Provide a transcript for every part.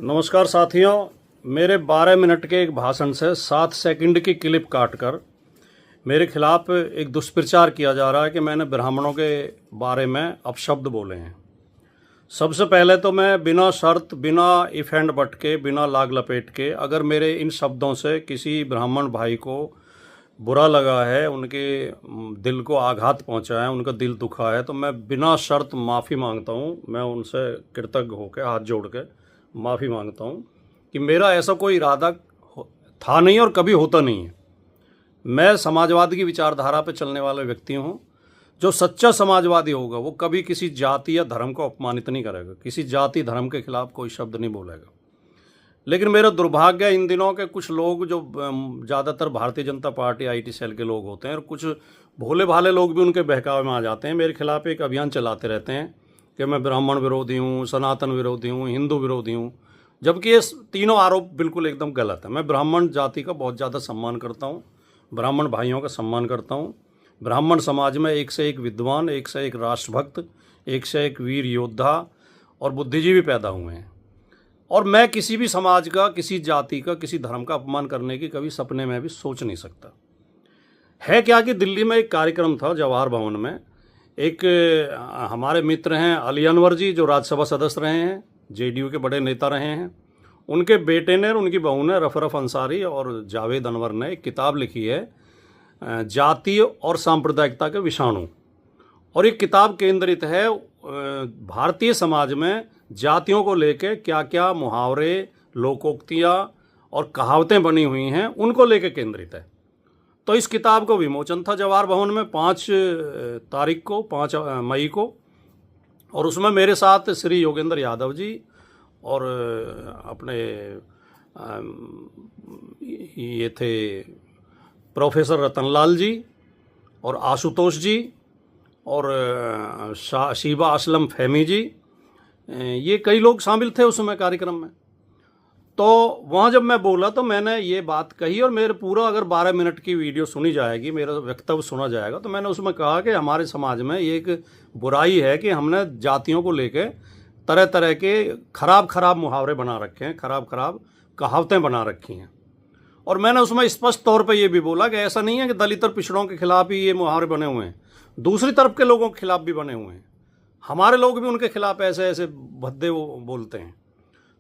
नमस्कार साथियों। मेरे 12 मिनट के एक भाषण से 7 सेकंड की क्लिप काटकर मेरे खिलाफ एक दुष्प्रचार किया जा रहा है कि मैंने ब्राह्मणों के बारे में अपशब्द बोले हैं। सबसे पहले तो मैं बिना शर्त, बिना इफ एंड बट के, बिना लाग लपेट के, अगर मेरे इन शब्दों से किसी ब्राह्मण भाई को बुरा लगा है, उनके दिल को आघात पहुंचा है, उनका दिल दुखा है, तो मैं बिना शर्त माफ़ी मांगता हूं। मैं उनसे कृतज्ञ होकर हाथ जोड़ के माफ़ी मांगता हूं कि मेरा ऐसा कोई इरादा था नहीं और कभी होता नहीं है। मैं समाजवाद की विचारधारा पर चलने वाले व्यक्ति हूं। जो सच्चा समाजवादी होगा वो कभी किसी जाति या धर्म को अपमानित नहीं करेगा, किसी जाति धर्म के खिलाफ कोई शब्द नहीं बोलेगा। लेकिन मेरा दुर्भाग्य इन दिनों के कुछ लोग, जो ज़्यादातर Bharatiya Janata party IT cell के लोग होते हैं, और कुछ भोले भाले लोग भी उनके बहकावे में आ जाते हैं, मेरे खिलाफ एक अभियान चलाते रहते हैं कि मैं ब्राह्मण विरोधी हूँ, सनातन विरोधी हूँ, हिंदू विरोधी हूँ, जबकि ये तीनों आरोप बिल्कुल एकदम गलत है। मैं ब्राह्मण जाति का बहुत ज़्यादा सम्मान करता हूँ, ब्राह्मण भाइयों का सम्मान करता हूँ। ब्राह्मण समाज में एक से एक विद्वान, एक से एक राष्ट्रभक्त, एक से एक वीर योद्धा और बुद्धिजीवी पैदा हुए हैं, और मैं किसी भी समाज का, किसी जाति का, किसी धर्म का अपमान करने की कभी सपने में भी सोच नहीं सकता। है क्या कि दिल्ली में एक कार्यक्रम था जवाहर भवन में। एक हमारे मित्र हैं अली अनवर जी, जो राज्यसभा सदस्य रहे हैं, जेडीयू के बड़े नेता रहे हैं। उनके बेटे ने और उनकी बहू ने, रफरफ अंसारी और जावेद अनवर ने, एक किताब लिखी है जाति और सांप्रदायिकता के विषाणु। और ये किताब केंद्रित है भारतीय समाज में जातियों को लेके क्या क्या मुहावरे, लोकोक्तियाँ और कहावतें बनी हुई हैं, उनको लेके केंद्रित है। तो इस किताब को विमोचन था जवाहर भवन में 5 तारीख को, 5 मई को, और उसमें मेरे साथ श्री योगेंद्र यादव जी और अपने ये थे प्रोफेसर रतनलाल जी और आशुतोष जी और शीबा असलम फहमी जी, ये कई लोग शामिल थे उसमें कार्यक्रम में। तो वहाँ जब मैं बोला तो मैंने ये बात कही, और मेरे पूरा अगर 12 मिनट की वीडियो सुनी जाएगी, मेरा वक्तव्य सुना जाएगा, तो मैंने उसमें कहा कि हमारे समाज में ये एक बुराई है कि हमने जातियों को लेके तरह तरह के खराब मुहावरे बना रखे हैं, खराब कहावतें बना रखी हैं। और मैंने उसमें स्पष्ट तौर पर यह भी बोला कि ऐसा नहीं है कि दलित और पिछड़ों के खिलाफ ही ये मुहावरे बने हुए हैं, दूसरी तरफ के लोगों के खिलाफ भी बने हुए हैं। हमारे लोग भी उनके खिलाफ ऐसे ऐसे भद्दे वो बोलते हैं।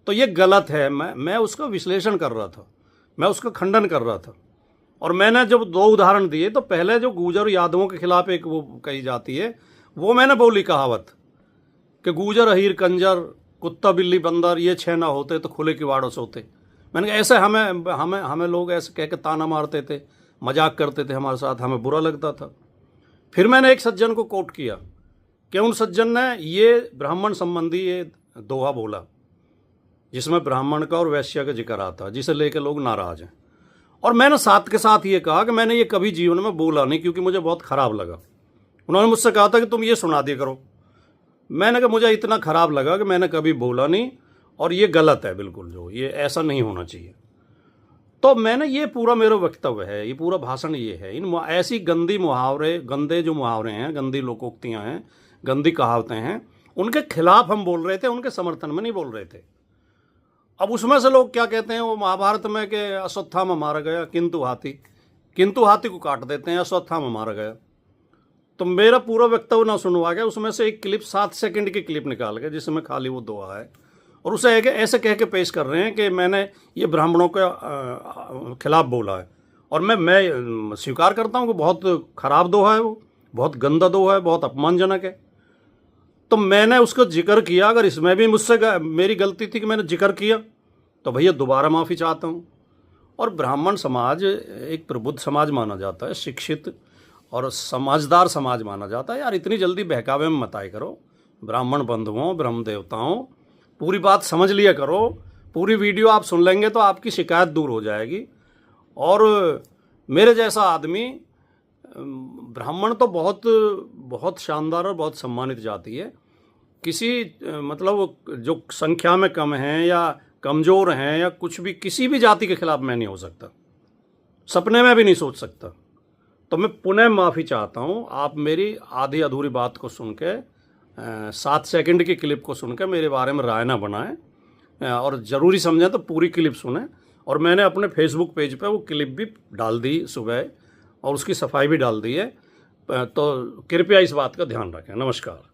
तो ये गलत है। मैं उसका विश्लेषण कर रहा था, मैं उसका खंडन कर रहा था। और मैंने जब 2 उदाहरण दिए, तो पहले जो गुर्जर यादवों के खिलाफ एक वो कही जाती है, वो मैंने बोली कहावत कि गुर्जर अहीर कंजर, कुत्ता बिल्ली बंदर, ये 6 ना होते तो खुले किवाड़ों सोते। मैंने कहा ऐसे हमें लोग ऐसे कह के ताना मारते थे, मजाक करते थे हमारे साथ, हमें बुरा लगता था। फिर मैंने एक सज्जन को कोट किया कि उन सज्जन ने ये ब्राह्मण संबंधी ये दोहा बोला जिसमें ब्राह्मण का और वैश्य का जिक्र आता है, जिसे लेकर लोग नाराज हैं। और मैंने साथ के साथ ये कहा कि मैंने ये कभी जीवन में बोला नहीं, क्योंकि मुझे बहुत ख़राब लगा। उन्होंने मुझसे कहा था कि तुम ये सुना दिया करो। मैंने कहा मुझे इतना ख़राब लगा कि मैंने कभी बोला नहीं, और ये गलत है बिल्कुल, जो ये ऐसा नहीं होना चाहिए। तो मैंने ये पूरा मेरा वक्तव्य है, ये पूरा भाषण ये है। इन ऐसी गंदी मुहावरे, गंदे जो मुहावरे हैं, गंदी लोकोक्तियाँ हैं, गंदी कहावतें हैं, उनके खिलाफ हम बोल रहे थे, उनके समर्थन में नहीं बोल रहे थे। अब उसमें से लोग क्या कहते हैं, वो महाभारत में कि अश्वत्थामा मारा गया किंतु हाथी को काट देते हैं, अश्वत्थामा मारा गया। तो मेरा पूरा वक्तव्य ना सुनवा गया, उसमें से एक क्लिप 7 सेकंड की क्लिप निकाल के, जिसमें खाली वो दोहा है, और उसे ऐसे कह के पेश कर रहे हैं कि मैंने ये ब्राह्मणों के खिलाफ बोला है। और मैं स्वीकार करता हूँ कि बहुत ख़राब दोहा है, वो बहुत गंदा दोहा है, बहुत अपमानजनक है। तो मैंने उसका जिक्र किया। अगर इसमें भी मुझसे मेरी गलती थी कि मैंने जिक्र किया, तो भैया दोबारा माफ़ी चाहता हूँ। और ब्राह्मण समाज एक प्रबुद्ध समाज माना जाता है, शिक्षित और समझदार समाज माना जाता है। यार इतनी जल्दी बहकावे में मत आए करो। ब्राह्मण बंधुओं, ब्रह्म देवताओं, पूरी बात समझ लिया करो। पूरी वीडियो आप सुन लेंगे तो आपकी शिकायत दूर हो जाएगी। और मेरे जैसा आदमी, ब्राह्मण तो बहुत शानदार और बहुत सम्मानित जाति है। किसी मतलब जो संख्या में कम हैं या कमज़ोर हैं या कुछ भी, किसी भी जाति के खिलाफ मैं नहीं हो सकता, सपने में भी नहीं सोच सकता। तो मैं पुनः माफ़ी चाहता हूँ। आप मेरी आधी अधूरी बात को सुन के, 7 सेकंड की क्लिप को सुनकर मेरे बारे में राय ना बनाएं। और ज़रूरी समझें तो पूरी क्लिप सुनें। और मैंने अपने फेसबुक पेज पे वो क्लिप भी डाल दी सुबह और उसकी सफाई भी डाल दी है, तो कृपया इस बात का ध्यान रखें। नमस्कार।